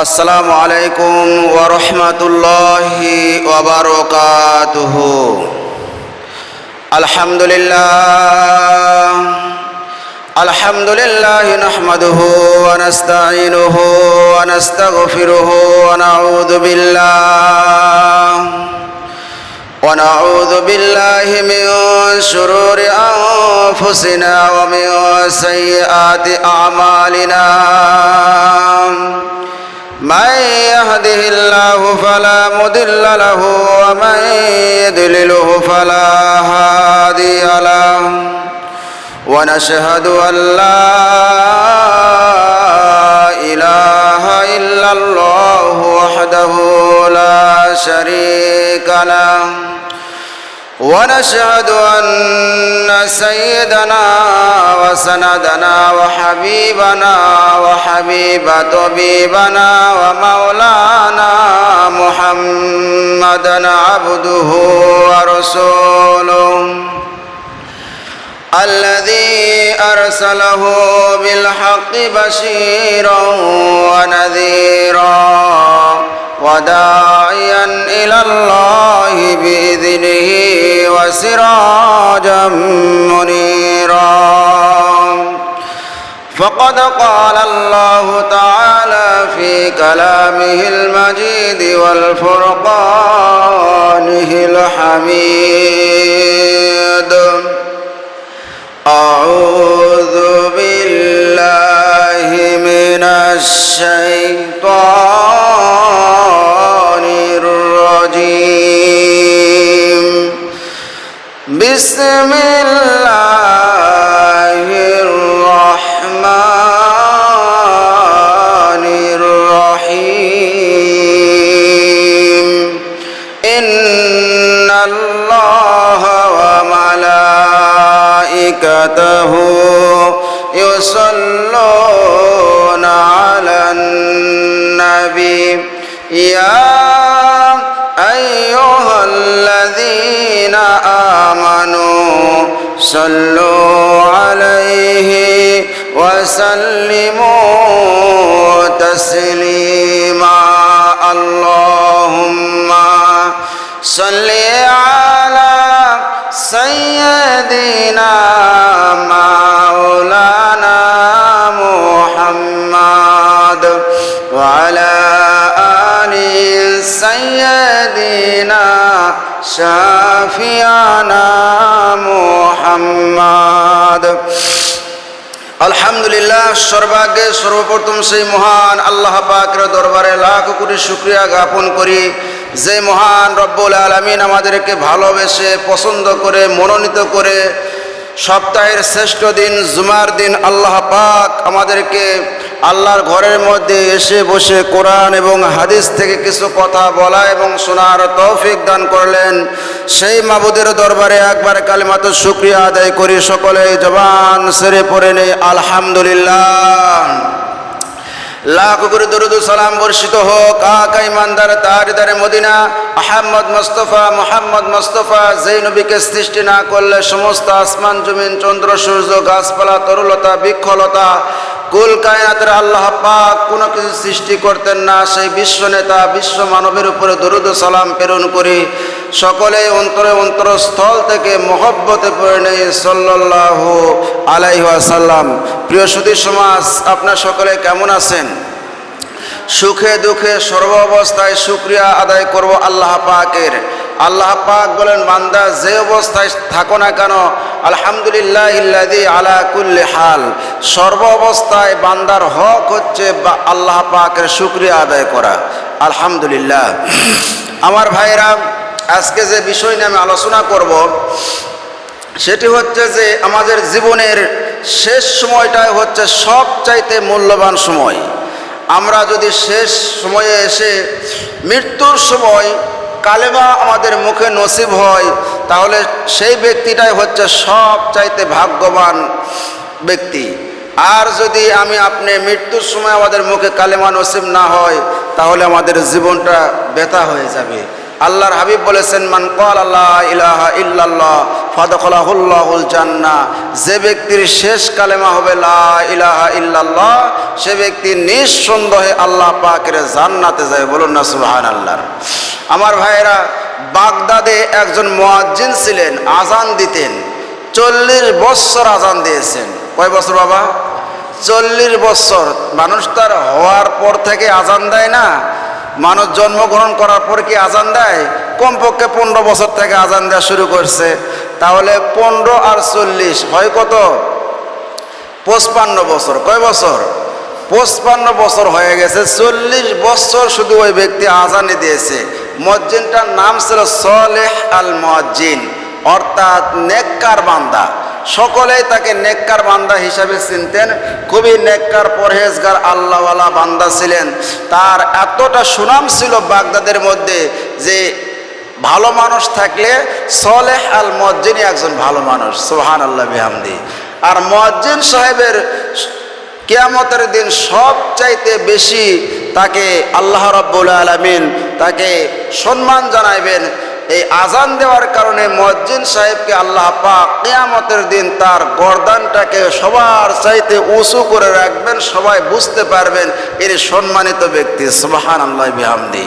আসসালামু আলাইকুম ওয়া রাহমাতুল্লাহি ওয়া বারাকাতুহু। আলহামদুলিল্লাহ নাহমাদুহু ওয়া নাস্তাঈনুহু ওয়া নাস্তাগফিরুহু ওয়া নাউযু বিল্লাহি মিন শুরুরি আনফুসিনা ওয়া মিন সাইয়্যাতি আ'মালিনা। من يهده الله فلا مضل له ومن يضلله فلا هادي له ونشهد أن لا إله إلا الله وحده لا شريك له ونشهد أن سيدنا وسندنا وحبيبنا وحبيب طبيبنا ومولانا محمدا عبده ورسوله الذي أرسله بالحق بشيرا ونذيرا وداعيا إلى الله بإذنه وسراجا منيرا. فقد قال الله تعالى في كلامه المجيد والفرقانه الحميد: أعوذ بالله من الشيطان الرجيم. بسم الله الرحمن الرحيم. إن الله وملائكته يصلون على النبي يا أيها الذين آمنوا صلوا عليه وسلموا تسليما. اللهم صل على سيدنا مولانا محمد وعلى آل سيدنا شافعنا محمد. আলহামদুলিল্লাহ, সর্বাগ্যে সর্বপ্রথম সেই মহান আল্লাহ পাকের দরবারে লাখ কোটি শুকরিয়া জ্ঞাপন করি, যে মহান রব্বুল আলামিন আমাদেরকে ভালোবেসে পছন্দ করে মনোনীত করে সপ্তাহের শ্রেষ্ঠ দিন জুমার দিন আল্লাহ পাক আমাদেরকে আল্লাহর ঘরের মধ্যে এসে বসে কোরআন এবং হাদিস থেকে কিছু কথা বলা এবং শোনার তৌফিক দান করলেন। সেই মাবুদের দরবারে একবার কালিমাত শুকরিয়া আদায় করি। সকলে জবান সেরে পড়ে নেই আলহামদুলিল্লাহ। লাখ করে দরুদ সালাম বর্ষিত হোক আকা ইমানদার তাজদারে মদিনা মোহাম্মদ মুস্তাফা, যেই নবীকে সৃষ্টি না করলে সমস্ত আসমান জমিন চন্দ্র সূর্য গাছপালা তরুলতা বৃক্ষলতা কুল কায়নাতের আল্লাহ পাক কোনো কিছু সৃষ্টি করতেন না। সেই বিশ্ব নেতা বিশ্ব মানবের উপরে দরুদ সালাম প্রেরণ করি। সকলে অন্তরে অন্তরস্থল থেকে মহব্বতে পড়ে নেই সাল্লাল্লাহু আলাইহি ওয়াসাল্লাম। প্রিয় সুধী সমাজ, আপনার সকলে কেমন আছেন? সুখে দুঃখে সর্ব অবস্থায় শুকরিয়া আদায় করব আল্লাহ পাকের। আল্লাহ পাক বলেন, বান্দা যে অবস্থায় থাকো না কেন আলহামদুলিল্লাহিল্লাযী আলা কুল্লি হাল, সর্ব অবস্থায় বান্দার হক হচ্ছে আল্লাহ পাকের শুকরিয়া আদায় করা। আলহামদুলিল্লাহ। আমার ভাইরা, আজকে যে বিষয় নিয়ে আমি আলোচনা করব সেটি হচ্ছে যে আমাদের জীবনের শেষ সময়টাই হচ্ছে সবচাইতে মূল্যবান সময়। আমরা যদি শেষ সময়ে এসে মৃত্যুর সময় কালেমা আমাদের মুখে নসিব হয়, তাহলে সেই ব্যক্তিটাই হচ্ছে সবচাইতে ভাগ্যবান ব্যক্তি। আর যদি আপনি মৃত্যুর সময় আমাদের মুখে কালেমা নসিব না হয়, তাহলে আমাদের জীবনটা ব্যথা হয়ে যাবে। আল্লাহর হাবিব বলেছেন, মান ক্বালা লা ইলাহা ইল্লাল্লাহ ফাদখালাহুল্লাহুল জান্নাহ, যে ব্যক্তির শেষ কালেমা হবে লা ইলাহা ইল্লাল্লাহ, সে ব্যক্তি নিঃসন্দেহে আল্লাহ পাকের জান্নাতে যায়। বলুন না সুবহানাল্লাহ। আমার ভাইয়েরা, বাগদাদে একজন মুয়াজ্জিন ছিলেন, আজান দিতেন। 40 বছর আজান দিয়েছেন। কয় বছর বাবা? 40 বছর। মানুষ তার হওয়ার পর থেকে আজান দেয় না? মানুষ জন্মগ্রহণ করার পর কি আজান দেয়? কমপক্ষে 15 বছর থেকে আজান দেওয়া শুরু করছে। তাহলে 15 আর 40 হয় কত? 55 বছর। কয় বছর? 55 বছর হয়ে গেছে। 40 বছর শুধু ওই ব্যক্তি আজানে দিয়েছে। মুয়াজ্জিনটার নাম ছিল সালেহ আল মুয়াজ্জিন, অর্থাৎ নেককার বান্দা। সকলেই তাকে নেককার বান্দা হিসাবে চিনতেন। খুবই নেককার, পরহেজগার, আল্লাহওয়ালা বান্দা ছিলেন। তার এতটা সুনাম ছিল বাগদাদের মধ্যে যে ভালো মানুষ থাকলে সালেহ আল মুয়াজ্জিনই একজন ভালো মানুষ। সুবহানাল্লাহ বিহামদি। আর মুয়াজ্জিন সাহেবের কিয়ামতের দিন সবচাইতে বেশি তাকে আল্লাহ রাব্বুল আলামিন তাকে সম্মান জানাইবেন। এই আজান দেওয়ার কারণে মুয়াজ্জিন সাহেবকে আল্লাহ পাক কিয়ামতের দিন তার গর্দানটাকে সবার চাইতে উঁচু করে রাখবেন। সবাই বুঝতে পারবেন এর সম্মানিত ব্যক্তি। সুবহানাল্লাহ বিহামদি।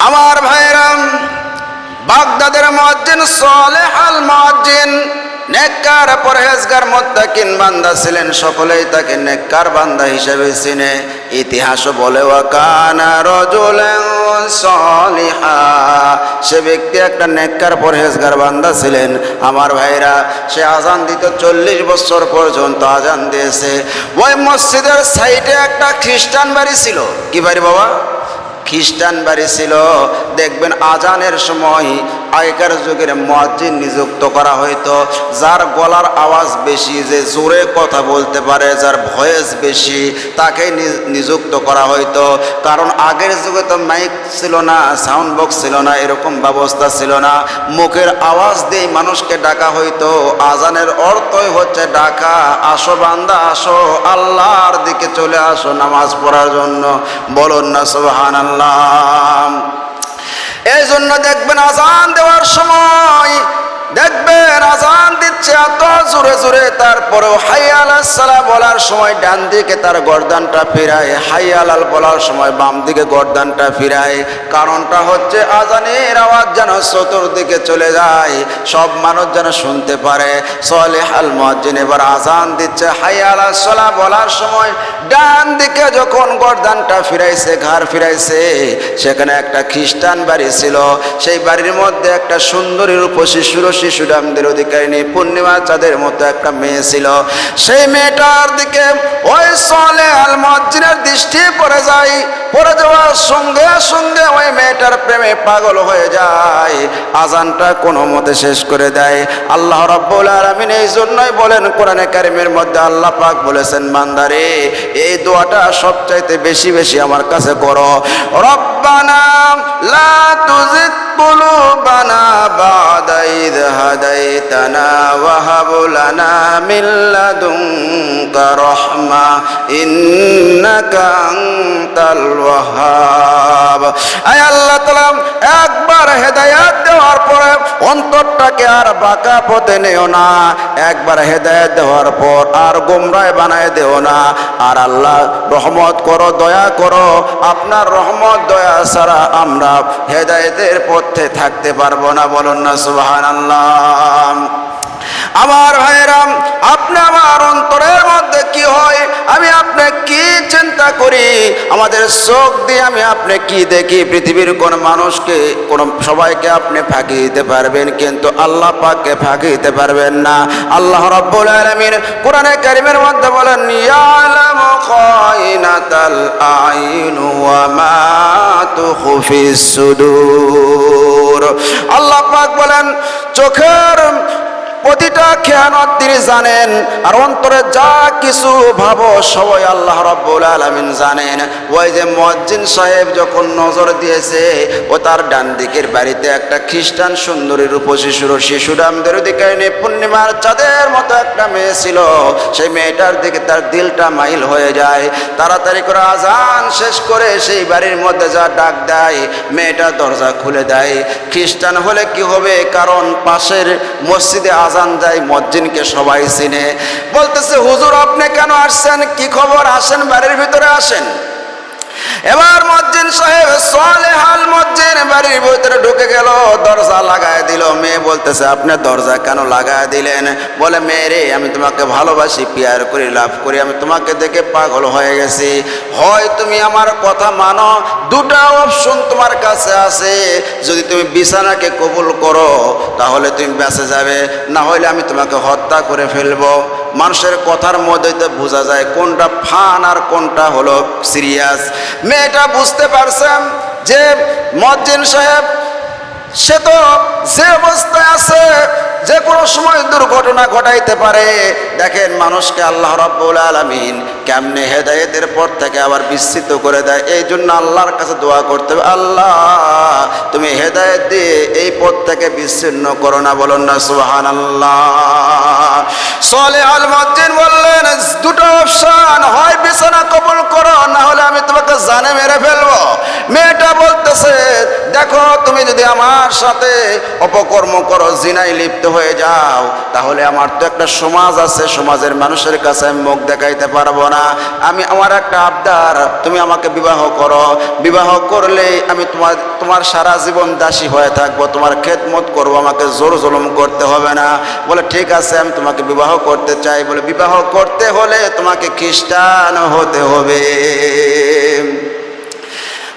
আমার ভাইরা, বাগদাদের মুয়াজ্জিন সালেহ আল মুয়াজ্জিন নেককার, পরহেজগার, মুত্তাকিন বান্দা ছিলেন। সকলেই তাকে নেককার বান্দা হিসেবে চিনে। ইতিহাস বলে ওয়া কানা রাজুলান সালিহা, সে ব্যক্তি একটা নেককার, পরহেজগার বান্দা ছিলেন। আমার ভাইরা, সে আজান দিত 40 বছর পর্যন্ত আজান দিয়েছে। ওই মসজিদের সাইডে একটা খ্রিস্টান বাড়ি ছিল। কি বাড়ি বাবা? খ্রিস্টান বাড়ি ছিল। দেখবেন আজানের সময় আগেকার যুগের মুয়াজ্জিন নিযুক্ত করা হইতো। যার গলার আওয়াজ বেশি, যে জোরে কথা বলতে পারে, যার ভয়েস বেশি, তাকে নিযুক্ত করা হইতো। কারণ আগের যুগে তো মাইক ছিল না, সাউন্ড বক্স ছিল না, এরকম ব্যবস্থা ছিল না। মুখের আওয়াজ দিয়ে মানুষকে ডাকা হইতো। আজানের অর্থই হচ্ছে ডাকা। আসো বান্দা, আসো, আল্লাহর দিকে চলে আসো নামাজ পড়ার জন্য। বলুন না সুবহানাল্লাহ। এই জন্য দেখবেন আজান দেওয়ার সময়, দেখবেন আজান দিচ্ছে এত জোরে জোরে, তারপরেও হাইয়া আলাস সালাহ বলার সময় ডান দিকে তার গর্দানটা ফিরায়, হাইয়া আলাল বলার সময় বাম দিকে গর্দানটা ফিরায়। কারণটা হচ্ছে আজানের আওয়াজ যেন চতুর্দিকে চলে যায়, সব মানুষ যেন শুনতে পারে। সালেহ আল মুয়াজ্জিন এবার আজান দিচ্ছে, হাইয়া আলাস সালাহ বলার সময় ডান দিকে যখন গর্দানটা ফিরাইছে, ঘাড় ফিরাইছে, সেখানে একটা খ্রিস্টান বাড়ি ছিল। সেই বাড়ির মধ্যে একটা সুন্দরী রূপসী শিশুরামদের অধিকারিণী, পূর্ণিমা চাঁদের মতো একটা মেয়ে ছিল। সেই মেয়েটার দিকে ওই সালেহ আল মুয়াজ্জিনের দৃষ্টি পড়ে যায়। পড়ে যাওয়ার সঙ্গে সঙ্গে ওই মেয়েটার প্রেমে পাগল হয়ে যায়। আজানটা কোনো মতে শেষ করে দেয়। আল্লাহ রাব্বুল আলামিন এই জন্যই বলেন কোরআনে কারিমের মধ্যে, আল্লাহ পাক বলেছেন, বান্দারে এই দোয়াটা সবচাইতে বেশি বেশি আমার কাছে করো। রব্বানা লা তুজিগ কুলুবানা বা'দা ইয হাদাইতানা ওয়া হাব লানা মিন লাদুনকা রাহমা ইন্নাকা আনতাল ওয়াহ্হাব। আয় আল্লাহ তাআলা, একবার হেদায়েত দেওয়ার পরে অন্তরটাকে আর বাঁকা পথে নেও না। একবার হেদায়েত দেওয়ার পর আর গোমরাহ বানায় দেও না। আর আল্লাহ রহমত করো, দয়া করো। আপনার রহমত দয়া ছাড়া আমরা হেদায়েতের পথে থাকতে পারবো না। বলুন না সুবহানাল্লাহ। আমার ভাইরা, আপনি আমার অন্তরের মধ্যে কি হয়, আমি আপনি কি চিন্তা করি, আমাদের চোখ দিয়ে আমি আপনি কি দেখি, পৃথিবীর কোন মানুষকে, কোন সবাইকে আপনি ফাঁকি দিতে পারবেন, কিন্তু আল্লাহ পাককে ফাঁকি দিতে পারবেন না। আল্লাহ রাব্বুল আলামিন কোরআনে কারীমের মধ্যে বলেন, ইয়ালামু খায়িনাতাল আইন ওয়া মা তুখফিস সুদূর। আল্লাহ পাক বলেন, চোখের প্রতিটা খেয়ানত তিনি জানেন, আর অন্তরে যা কিছু ভাবো সবাই আল্লাহ রাব্বুল আলামিন জানেন। ওই যে মুয়াজ্জিন সাহেব যখন নজর দিয়েছে, ও তার ডান দিকের বাড়িতে একটা খ্রিস্টান সুন্দরী রূপসী শিশুরা আমাদের দিকে পূর্ণিমার চাঁদের মতো একটা মেয়ে ছিল। সেই মেয়েটার দিকে তার দিলটা মাইল হয়ে যায়। তাড়াতাড়ি করে আজান শেষ করে সেই বাড়ির মধ্যে যা ডাক দেয়, মেয়েটা দরজা খুলে দেয়। খ্রিস্টান হলে কি হবে, কারণ পাশের মসজিদে আজান যায়, মুয়াজ্জিনকে সবাই চিনে। বলতেছে, হুজুর আপনি কেন আসছেন, কি খবর, আসেন বাড়ির ভিতরে আসেন। এবার মুয়াজ্জিন সাহেব সালেহ আল মুয়াজ্জিন বাড়ির ভিতরে ঢুকে গেল, দরজা লাগায় দিল। মেয়ে বলতেছে, আপনি দরজা কেন লাগায় দিলেন? বলে, মেয়ে আমি তোমাকে ভালোবাসি, পিয়ার করি, লাভ করি, আমি তোমাকে দেখে পাগল হয়ে গেছি। হয় তুমি আমার কথা মানো, দুটা অপশন তোমার কাছে আছে। যদি তুমি বিছানাকে কবুল করো তাহলে তুমি বেঁচে যাবে, না হলে আমি তোমাকে হত্যা করে ফেলবো। মানুষের কথার মধ্যে তো বোঝা যায় কোনটা ফান আর কোনটা হলো সিরিয়াস। মেয়েটা বুঝতে পারছেন যে মুয়াজ্জিন সাহেব সে তো যে অবস্থায় আছে যে কোনো সময় দুর্ঘটনা ঘটাইতে পারে। দেখেন মানুষকে আল্লাহ রাব্বুল আলামিন কেমনে হেদায়েতের পথ থেকে আবার বিচ্যুত করে দেয়। এই জন্য আল্লাহর কাছে দোয়া করতে হবে, আল্লাহ তুমি হেদায়েত দিয়ে এই পথ থেকে বিচ্ছিন্ন করো না। বলুন না সুবহানাল্লাহ। সালেহ আল মুয়াজ্জিন বললেন, দুটো অপশন, হয় বিছানা কবুল করো, না হলে আমি তোমাকে জানে মেরে ফেলবো। মেয়েটা বলতেছে, দেখো তুমি যদি আমার সাথে অপকর্ম করো, জিনায় লিপ্ত হয়ে যাও, তাহলে আমার তো একটা সমাজ আছে, সমাজের মানুষের কাছে আমি মুখ দেখাইতে পারবো না। আমি আমার একটা আবদার, তুমি আমাকে বিবাহ করো, বিবাহ করলে আমি তোমার সারা জীবন দাসী হয়ে থাকবো, তোমার খেদমত করবো, আমাকে জোর জুলুম করতে হবে না। বলে, ঠিক আছে আমি তোমাকে বিবাহ করতে চাই। বলে, বিবাহ করতে হলে তোমাকে খ্রিস্টান হতে হবে।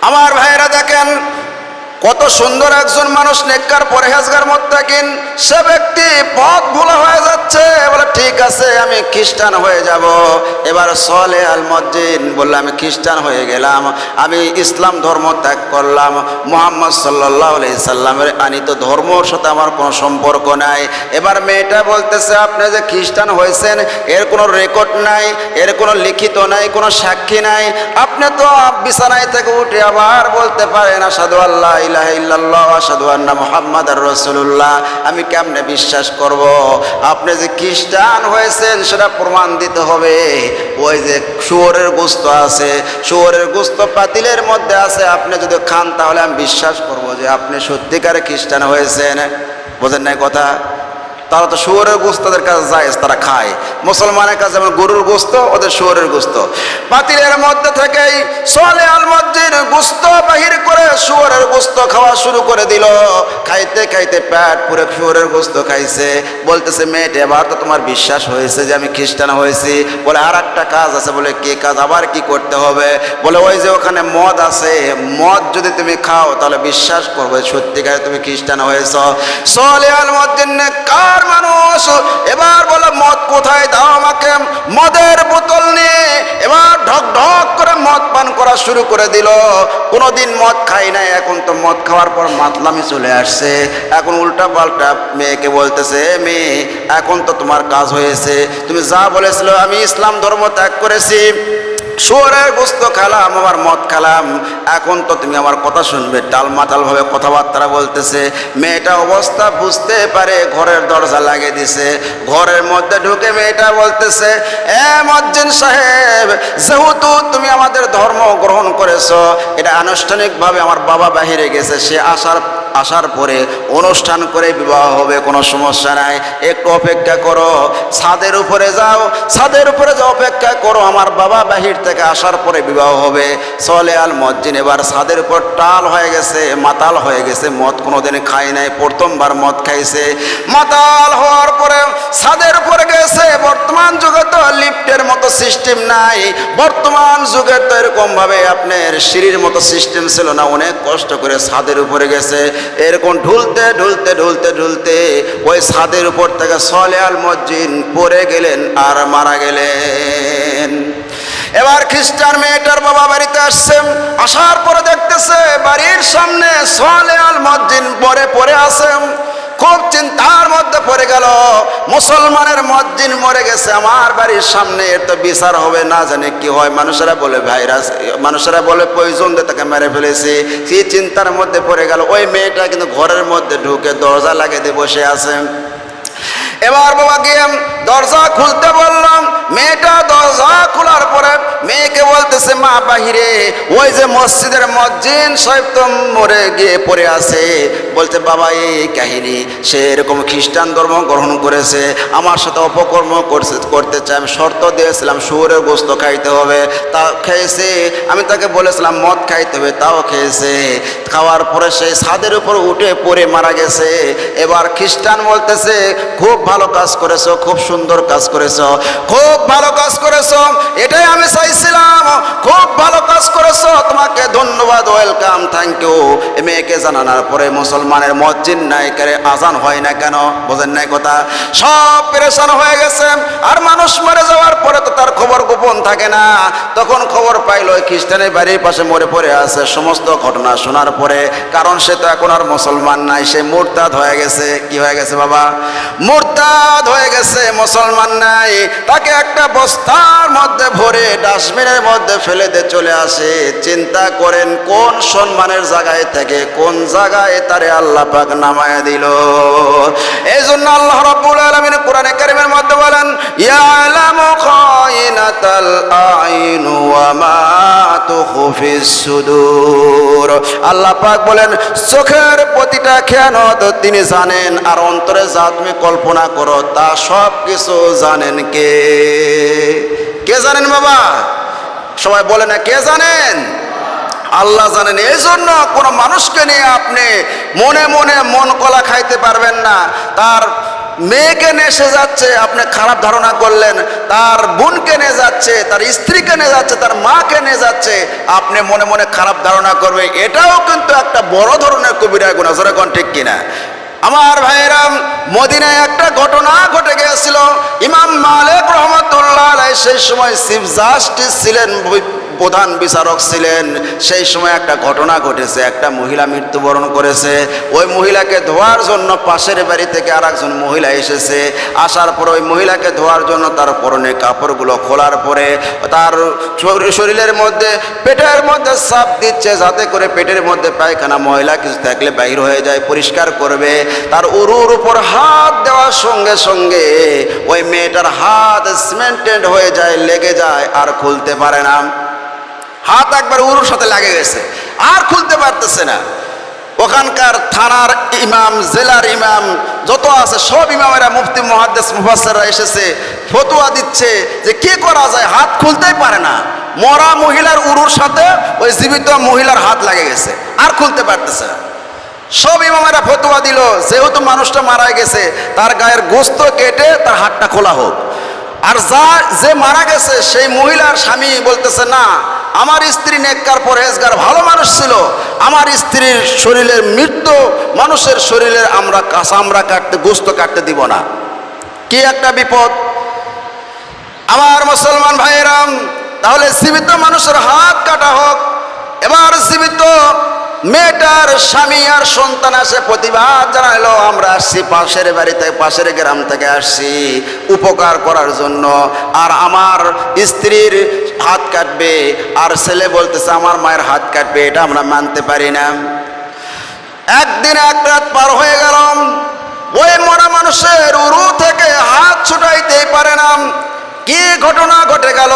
আমার ভাইয়েরা দেখেন কত সুন্দর একজন মানুষ, নেককার পরহেজগার মুত্তাকিন, সে ব্যক্তি পথ ভোলা হয়ে যাচ্ছে। বলে, ঠিক আছে আমি খ্রিস্টান হয়ে যাব। এবার সালেহ আল মুয়াজ্জিন বলল, আমি খ্রিস্টান হয়ে গেলাম, আমি ইসলাম ধর্ম ত্যাগ করলাম, মুহাম্মদ সাল্লাল্লাহু আলাইহি সাল্লামের আনিত ধর্মর সাথে আমার কোনো সম্পর্ক নাই। এবার মেয়েটা বলতেছে, আপনি যে খ্রিস্টান হয়েছেন এর কোনো রেকর্ড নাই, এর কোনো লিখিত নাই, কোনো সাক্ষী নাই। আপনি তো বিছানায় থেকে উঠে আবার বলতে পারেন আশহাদু আল্লাহ ইলাহা ইল্লাল্লাহ ওয়া আশহাদু আন্না মুহাম্মাদার রাসূলুল্লাহ। আমি কেমনে বিশ্বাস করব? আপনি যে খ্রিস্টান হয়েছেন সেটা প্রমাণ দিতে হবে। ওই যে শুয়োরের গোশত আছে, শুয়োরের গোশত পাতিলের মধ্যে আছে, আপনি যদি খান তাহলে আমি বিশ্বাস করব যে আপনি সত্যিকারে খ্রিস্টান হয়েছেন। বোঝেন নাই কথা? তারা তো শুয়োরের গোশত তাদের কাছে জায়েজ, তারা খায়। মুসলমানের কাছে যেমন গরুর গোশত, ওদের শুয়োরের গোশত। পাতিলের মধ্যে থেকেই সালেহ আল মুয়াজ্জিন গোশত বাহির করে শুয়োরের গোশত খাওয়া শুরু করে দিল। খাইতে খাইতে পেট পুরে শুয়োরের গোশত খাইছে। বলতেছে, মেয়েটা এবার তো তোমার বিশ্বাস হয়েছে যে আমি খ্রিস্টান হয়েছি। বলে, আর একটা কাজ আছে। বলে, কি কাজ? আবার কি করতে হবে? বলে, ওই যে ওখানে মদ আছে, মদ যদি তুমি খাও তাহলে বিশ্বাস করবে সত্যিকারে তুমি খ্রিস্টান হয়েছ। সালেহ আল মুয়াজ্জিন কার মানুষ, এবার বলে, মদ কোথায়, দাও আমাকে। মদের বোতল নিয়ে এবার ঢক ঢক করে মদ পান করা শুরু করে দিল। কোনোদিন মদ খাই নাই, এখন তো মদ খাওয়ার পর মাতলামি চলে আসছে। এখন উল্টা পাল্টা মেয়েকে বলতেছে, মেয়ে এখন তো তোমার কাজ হয়েছে, তুমি যা বলেছিল আমি ইসলাম ধর্ম ত্যাগ করেছি, শুয়োরের গোশত খেলাম, আবার মদ খেলাম, এখন তো তুমি আমার কথা শুনবে। টালমাটাল ভাবে কথাবার্তা বলতেছে। মেয়েটা অবস্থা বুঝতে পারে, ঘরের দরজা লাগিয়ে দিছে। ঘরের মধ্যে ঢুকে মেয়েটা বলতেছে, এ মুয়াজ্জিন সাহেব, যেহেতু তুমি আমাদের ধর্ম গ্রহণ করেছো, এটা আনুষ্ঠানিকভাবে আমার বাবা বাহিরে গেছে, সে আসার পরে অনুষ্ঠান করে বিবাহ হবে, কোনো সমস্যা নাই, একটু অপেক্ষা করো, ছাদের উপরে যাও, ছাদের উপরে যাও, অপেক্ষা করো, আমার বাবা বাহির থেকে আসার পরে বিবাহ হবে। সালেহ আল মুয়াজ্জিন এবার ছাদের উপর টাল হয়ে গেছে, মাতাল হয়ে গেছে, মদ কোনোদিন খায় নাই, প্রথমবার মদ খাইছে। মাতাল হওয়ার পরে ছাদের উপরে গেছে। বর্তমান যুগে তো লিফটের মতো সিস্টেম নাই, বর্তমান যুগে তো এরকম ভাবে আপনার সিঁড়ির মতো সিস্টেম ছিল না, অনেক কষ্ট করে ছাদের উপরে গেছে। এরকম ঢুলতে ঢুলতে ঢুলতে ঢুলতে ওই ছাদের উপর থেকে সালেহ আল মুয়াজ্জিন পড়ে গেলেন আর মারা গেলেন। এবার খ্রিস্টান মেয়েটার বাবা বাড়িতে আসছে, আসার পরে দেখতেছে বাড়ির সামনে সালেহ আল মুয়াজ্জিন পড়ে আছে। খুব চিন্তার মধ্যে পড়ে গেল। মুসলমানের মুয়াজ্জিন মরে গেছে, আমার বাড়ির সামনে, এর তো বিচার হবে, না জানে কি হয়। মানুষেরা বলে ভাইরাস, মানুষেরা বলে পয়জন দিয়ে তাকে মেরে ফেলেছে। সেই চিন্তার মধ্যে পড়ে গেল। ওই মেয়েটা কিন্তু ঘরের মধ্যে ঢুকে দরজা লাগিয়ে দিয়ে বসে আছে। এবার বাবা গিয়ে দরজা খুলতে বললাম। মেয়েটা দরজা খোলার পরে মেয়েকে বলতেছে, মা বাহিরে ওই যে মসজিদের মুয়াজ্জিন সাহেব তো মরে গিয়ে পড়ে আছে। বলতে, বাবা এই কাহিনী, সে এরকম খ্রিস্টান ধর্ম গ্রহণ করেছে, আমার সাথে অপকর্ম করতে চায়। আমি শর্ত দিয়েছিলাম শুয়োরের গোস্ত খাইতে হবে, তা খেয়েছে। আমি তাকে বলেছিলাম মদ খাইতে হবে, তাও খেয়েছে। খাওয়ার পরে সেই ছাদের উপর উঠে পড়ে মারা গেছে। এবার খ্রিস্টান বলতেছে, খুব ভালো কাজ করেছো, খুব সুন্দর কাজ করেছো, খুব ভালো কাজ করেছো, এটাই আমি চাইছিলাম, খুব ভালো কাজ করেছো, তোমাকে ধন্যবাদ, ওয়েলকাম, থ্যাংক ইউ। মেয়েকে জানানোর পরে মুসলমানের মুয়াজ্জিন নাই করে আজান হয় না কেন, বোঝেন নাই কথা, সব পেরেশান হয়ে গেছে। আর মানুষ মরে যাওয়ার পরে তো তার খবর গোপন থাকে না। তখন খবর পাইল ওই খ্রিস্টানের বাড়ির পাশে মরে পড়ে আছে। সমস্ত ঘটনা শোনার পরে, কারণ সে তো এখন আর মুসলমান নাই, সে মুরতাদ হয়ে গেছে। কি হয়ে গেছে বাবা? মুরতাদ হয়ে গেছে, মুসলমান নাই। তাকে একটা বস্তার মধ্যে ভরে ডাস্টবিনের মধ্যে ফেলে দিয়ে চলে আসে। চিন্তা করেন কোন সম্মানের জায়গায় থেকে কোন জায়গায় তারে আল্লাহ পাক নামায় দিল। এই জন্য আল্লাহ রাব্বুল আলামিন কোরআনে কারীমের মধ্যে বলেন, ইয়ালামু খায়িনাতাল আইন ওয়া মা তুখফিস সুদূর। আল্লাহ পাক বলেন, চোখের প্রতিটা খেয়ানত তিনি জানেন, আর অন্তরে যা তুমি কল্পনা করো তা সব কিছু জানেন কে? কে জানেন বাবা? সবাই বলে না, কে জানেন? আল্লাহ জানেন। এই জন্য কোনো মানুষকে নিয়ে আপনি মনে মনে মন কলা খাইতে পারবেন না। তার মেয়েকে নেশে যাচ্ছে, আপনি খারাপ ধারণা করলেন, তার বোনকে নিয়ে যাচ্ছে, তার স্ত্রীকে নিয়ে যাচ্ছে, তার মাকে নিয়ে যাচ্ছে, আপনি মনে মনে খারাপ ধারণা করবে। এটাও কিন্তু একটা বড় ধরনের কবিরা গুনাহ, যারা কোন ঠিক কিনা? আমার ভাইয়েরা, মদিনায় একটা ঘটনা ঘটে গিয়েছিল। ইমাম মালিক রহমাতুল্লাহ আলাইহি সেই সময় চিফ জাস্টিস ছিলেন, প্রধান বিচারক ছিলেন। সেই সময় একটা ঘটনা ঘটেছে, একটা মহিলা মৃত্যুবরণ করেছে। ওই মহিলাকে ধোয়ার জন্য পাশের বাড়ি থেকে আর একজন মহিলা এসেছে। আসার পর ওই মহিলাকে ধোয়ার জন্য তার পরনে কাপড়গুলো খোলার পরে তার শরীরের মধ্যে, পেটের মধ্যে চাপ দিচ্ছে, যাতে করে পেটের মধ্যে পায়খানা ময়লা কিছু থাকলে বাইর হয়ে যায়, পরিষ্কার করবে। তার উরুর উপর হাত দেওয়ার সঙ্গে সঙ্গে ওই মেয়েটার হাত সিমেন্টেড হয়ে যায়, লেগে যায়, আর খুলতে পারে না। হাত একবার উরুর সাথে লাগে গেছে, আর খুলতে পারতেছে না। ওখানকার থানার ইমাম, জেলার ইমাম যত আছে সব ইমামেরা, মুফতি, মুহাদ্দিস, মুফাসসিররা এসেছে, ফতোয়া দিচ্ছে যে কি করা যায়, হাত খুলতেই পারে না। মরা মহিলার উরুর সাথে ওই জীবিত মহিলার হাত লাগে গেছে, আর খুলতে পারতেছে না। সব ইমামেরা ফতোয়া দিল, যেহেতু মানুষটা মারা গেছে, তার গায়ের গোস্ত কেটে তার হাতটা খোলা হোক। আর যে মারা গেছে সেই মহিলার স্বামী বলতেছে, না, আমার স্ত্রী নেককার, পরহেজগার, ভালো মানুষ ছিল, আমার স্ত্রীর শরীরের মৃত্যু মানুষের শরীরের আমরা চামড়া কাটতে, গোস্ত কাটতে দিব না। কি একটা বিপদ! আমার মুসলমান ভাইয়েরাম, তাহলে জীবিত মানুষের হাত কাটা হোক। এবার জীবিত মেয়েটার স্বামী আর সন্তান আসে, প্রতিবাদ জানাইলো, আমরা আসছি পাশের বাড়ি থেকে, পাশের গ্রাম থেকে আসছি উপকার করার জন্য, আর আমার স্ত্রীর হাত কাটবে। আর ছেলে বলতেছে আমার মায়ের হাত কাটবে, এটা আমরা মানতে পারি না। একদিন এক রাত পার হয়ে গেল, ওই মরা মানুষের উরু থেকে হাত ছুটাইতেই পারে না। কি ঘটনা ঘটে গেল!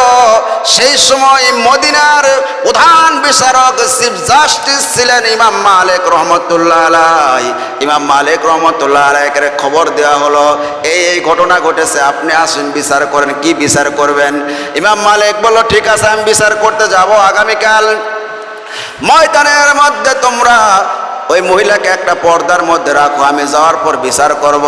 সেই সময় মদিনার প্রধান বিচারক, চিফ জাস্টিস ছিলেন ইমাম মালিক রহমতুল্লাহ আলাইহি। ইমাম মালিক রহমতুল্লাহ আলাইহিকে খবর দেওয়া হলো, এই ঘটনা ঘটেছে, আপনি আসুন বিচার করেন। কি বিচার করবেন? ইমাম মালিক বলল, ঠিক আছে, আমি বিচার করতে যাব আগামীকাল। ময়দানের মধ্যে তোমরা ওই মহিলাকে একটা পর্দার মধ্যে রাখো, আমি যাওয়ার পর বিচার করব।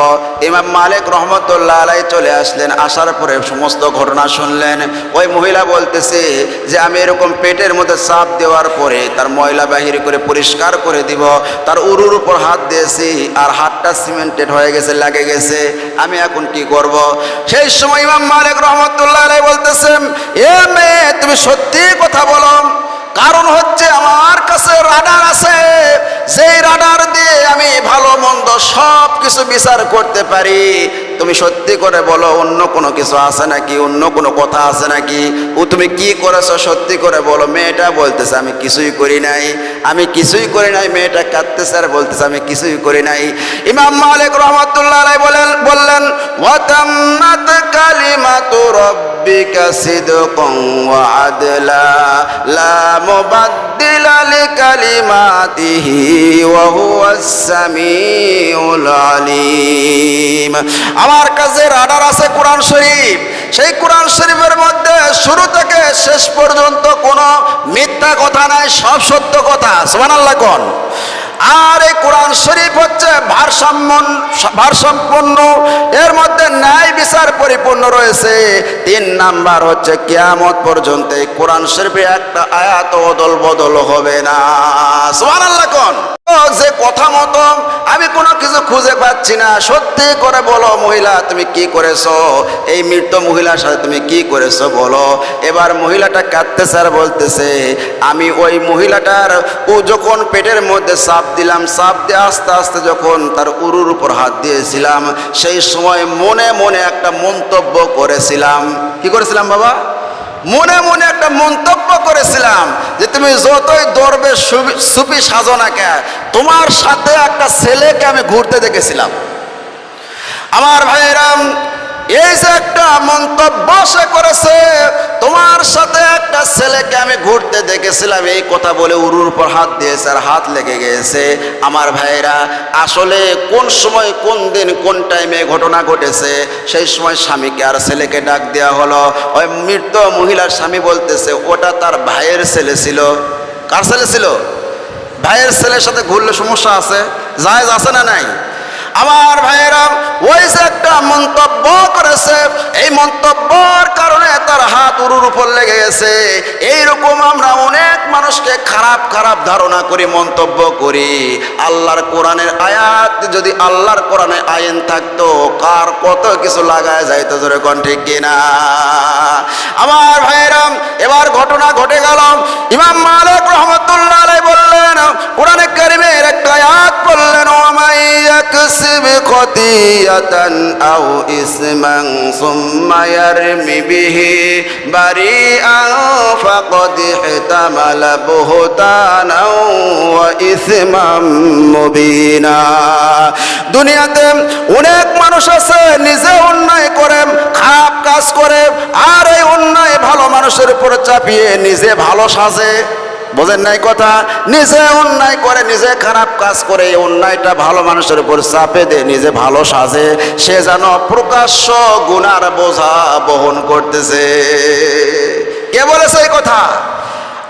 ইমাম মালিক রহমতুল্লাহ আলাইহি চলে আসলেন। আসার পরে সমস্ত ঘটনা শুনলেন। ওই মহিলা বলতেছে যে আমি এরকম পেটের মধ্যে চাপ দেওয়ার পরে তার ময়লা বাহির করে পরিষ্কার করে দিব, তার উরুর উপর হাত দিয়েছি, আর হাতটা সিমেন্টেড হয়ে গেছে, লাগে গেছে, আমি এখন কি করব? সেই সময় ইমাম মালিক রহমতুল্লাহ আলাইহি বলতেছেন, এ মেয়ে, তুমি সত্যি কথা বলো, কারণ হচ্ছে আমার কাছে রাডার আছে, যেই রাডার দিয়ে আমি ভালো মন্দ সব কিছু বিচার করতে পারি। তুমি সত্যি করে বলো, অন্য কোনো কিছু আছে নাকি, অন্য কোনো কথা আছে নাকি? ও তুমি কি করেছো সত্যি করে বলো। মেয়েটা বলতেছে আমি কিছুই করি নাই, আমি কিছুই করি নাই। মেয়েটা কাঁদতেছে আর বলতেছে আমি কিছুই করি নাই। ইমাম মালিক রাহমাতুল্লাহ আলাইহি বললেন ওয়াতাম্মাত কালিমাতু রাব্বিকা সিদকান ওয়া আদলা লা মুবাদদিলা লিকালিমাতিহি ওয়া হুয়াস সামিউল আলিম। আমার কাছে রাডার আছে কোরআন শরীফ। সেই কোরআন শরীফের মধ্যে শুরু থেকে শেষ পর্যন্ত কোনো মিথ্যা কথা নাই, সব সত্য কথা। সুবহানাল্লাহ কোন। আর এই কোরআন শরীফ হচ্ছে ভারসাম্যপূর্ণ, এর মধ্যে ন্যায় বিচার পরিপূর্ণ রয়েছে। 3 নাম্বার হচ্ছে কিয়ামত পর্যন্ত এই কোরআন শরীফে একটা আয়াত অদল বদল হবে না। সুবহানাল্লাহ কোন। যে কথা মতো আমি কোনো কিছু খুঁজে পাচ্ছি না, সত্যি করে বলো মহিলা তুমি কি করেছো, এই মৃত মহিলার সাথে তুমি কি করেছো বলো। এবার মহিলাটা কাঁদতেছে আর বলতেছে আমি ওই মহিলাটার ও যখন পেটের মধ্যে চাপ দিলাম, চাপ দিয়ে আস্তে আস্তে যখন তার উরুর উপর হাত দিয়েছিলাম, সেই সময় মনে মনে একটা মন্তব্য করেছিলাম। কি করেছিলাম বাবা? মনে মনে একটা মন্তব্য করেছিলাম যে তুমি যতই দরবে সুফি সাজো না কে, তোমার সাথে একটা ছেলেকে আমি ঘুরতে দেখেছিলাম। আমার ভাইয়েরাম, এই যে একটা মন্তব্য সে করেছে, তোমার সাথে একটা ছেলেকে আমি ঘুরতে দেখেছিলাম, এই কথা বলে উরুর উপর হাত দিয়েছে আর হাত লেগে গিয়েছে। আমার ভাইয়েরা, আসলে কোন সময় কোন দিন কোন টাইমে ঘটনা ঘটেছে, সেই সময় স্বামীকে আর ছেলেকে ডাক দেওয়া হলো। ওই মৃত মহিলার স্বামী বলতেছে ওটা তার ভাইয়ের ছেলে ছিল। কার ছেলে ছিল? ভাইয়ের ছেলের সাথে ঘুরলে সমস্যা আছে? জায়েজ আছে না নাই? আমার ভাইয়েরা, ওই যে একটা মন্তব্য করেছে, এই মন্তব্যর কারণে তার হাত উরুর উপর লেগে গেছে। এইরকম আমরা অনেক মানুষকে খারাপ খারাপ ধারণা করি, মন্তব্য করি। আল্লাহর কোরআনের আয়াত, যদি আল্লাহর কোরআনে আইন থাকতো কার কত কিছু লাগায় যাইতো, জোরে কোন ঠিক কিনা? আমার ভাইয়েরা, এবার ঘটনা ঘটে গেল। ইমাম মালিক রাহমাতুল্লাহ আলাইহি বললেন, কোরআনে কারীমের একটা আয়াত বললেন ইয়াকসিব খতিয়াতান আও ইসমান সুম্মা ইয়ারমি বিহি বারিআন ফাকাদ ইহতামালা বুহতানাও ওয়া ইসমান মুবিনা। দুনিয়াতে অনেক মানুষ আছে নিজে অন্যায় করে, খারাপ কাজ করে, আর এই অন্যায় ভালো মানুষের উপর চাপিয়ে নিজে ভালো সাজে। বোঝেন নাই কথা? নিজে অন্যায় করে, নিজে খারাপ কাজ করে, এই অন্যায়টা ভালো মানুষের উপর চাপে দিয়ে নিজে ভালো সাজে। সে যেন প্রকাশ্য গুনার বোঝা বহন করতেছে। কে বলেছে এই কথা?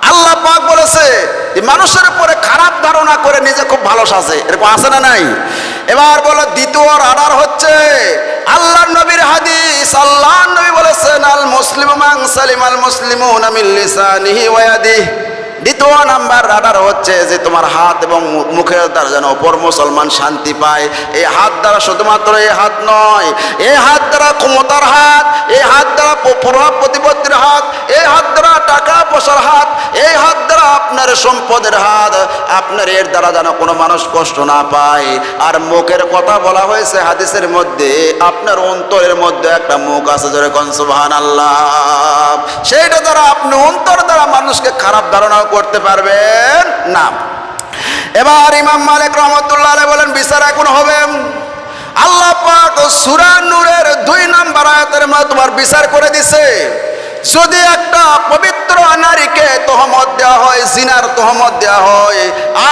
আল্লাহ পাক বলেছে যে মানুষের উপরে খারাপ ধারণা করে নিজে খুব ভালো সাজে। এরকম আছে না নাই? এবার বলো দ্বিতীয় রাডার হচ্ছে আল্লাহর নবীর হাদিস। আল্লাহর নবী বলেছেন আল মুসলিমু মান সালিমাল মুসলিমুনা মিন লিসানিহি ওয়া ইয়াদিহি। দ্বিতীয় নাম্বার রাডার হচ্ছে যে তোমার হাত এবং মুখের দ্বারা যেন অপর মুসলমান শান্তি পায়। এই হাত দ্বারা শুধুমাত্র এই হাত নয়, এই হাত দ্বারা ক্ষমতার হাত, এই হাত দ্বারা প্রভাব প্রতিপত্তির হাত, এই হাত দ্বারা টাকা পয়সার হাত, এই হাত দ্বারা আপনার সম্পদের হাত। আপনার এর দ্বারা যেন কোনো মানুষ কষ্ট না পায়। আর মুখের কথা বলা হয়েছে হাদিসের মধ্যে, আপনার অন্তরের মধ্যে একটা মুখ আছে, জোরে কোন সুবহানাল্লাহ। সেইটা দ্বারা আপনি অন্তর দ্বারা মানুষকে খারাপ ধারণা করতে পারবেন না। এবার ইমাম মালিক রাহমাতুল্লাহ আলাইহি বলেন বিচার এখন হবে। আল্লাহ পাক সূরা নূরের 2 নম্বর আয়াতের মধ্যে তোমার বিচার করে দিছে। যদি একটা পবিত্র নারীকে তহমত দেওয়া হয়, জিনার তহমত দেওয়া হয়,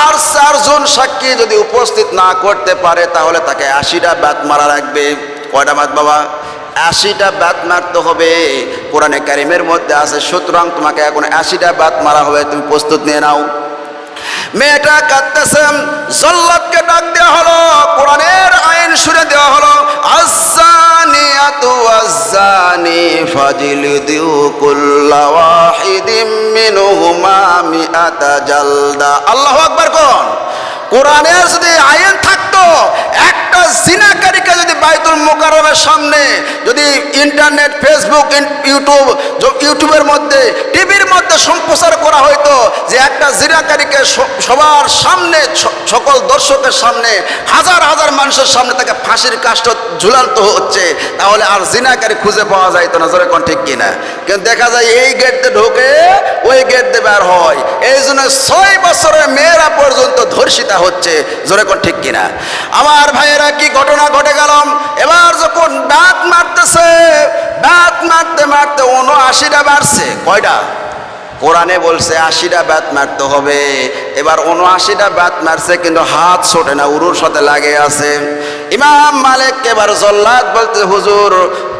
আর 4 জন সাক্ষী যদি উপস্থিত না করতে পারে, তাহলে তাকে 80টা বাত মারা লাগবে। কয়টা বাত বাবা? 80টা বাত মারতে হবে। কোরআনে কারিমের মধ্যে আছে। সুতরাং তোমাকে এখন 80টা বাত মারা হবে, তুমি প্রস্তুত নিয়ে নাও। মেয়েটা কাঁদতেছে, জল্লাদকে ডাক দেওয়া হলো, কোরআনের আইন শুনে দেওয়া হলো আয-যানিয়াতু ওয়াজ-যানি ফাজলিদু কুল্লা ওয়াহিদিম মিনহুমা মিআতা জালদা। আল্লাহু আকবার কোন। কোরআনের যদি আইন থাকতো, একটা একটা জিনাকারীকে যদি বাইতুল মুকাররমের সামনে যদি ইন্টারনেট, ফেসবুক, ইউটিউবের মধ্যে, টিভির মধ্যে সম্প্রচার করা হইতো যে একটা জিনাকারীকে সবার সামনে, সকল দর্শকের সামনে, হাজার হাজার মানুষের সামনে তাকে ফাঁসির কাষ্ঠ ঝুলান্ত হচ্ছে, তাহলে আর জিনাকারী খুঁজে পাওয়া যাইতো না। জোরে কোন ঠিক কিনা? কিন্তু দেখা যায় এই গেট দিয়ে ঢোকে, ওই গেট দিয়ে বের হয়। এই জন্য 6 বছরের মেয়েরা পর্যন্ত ধর্ষিতা হচ্ছে। জোরে কোন ঠিক কিনা? আমার ভাইয়েরা, কি ঘটনা ঘটে গেল! এবার যখন দাঁত মারতেছে, দাঁত মারতে মারতে 79টা বাড়ছে। কয়টা? কোরআনে বলছে 80টা ব্যাত মারতে হবে। এবার 79টা ব্যাত মারছে, কিন্তু হাত ছোটে না, উরুর সাথে লাগে আছে। ইমাম মালিক এবার জল্লাদ বলতে, হুজুর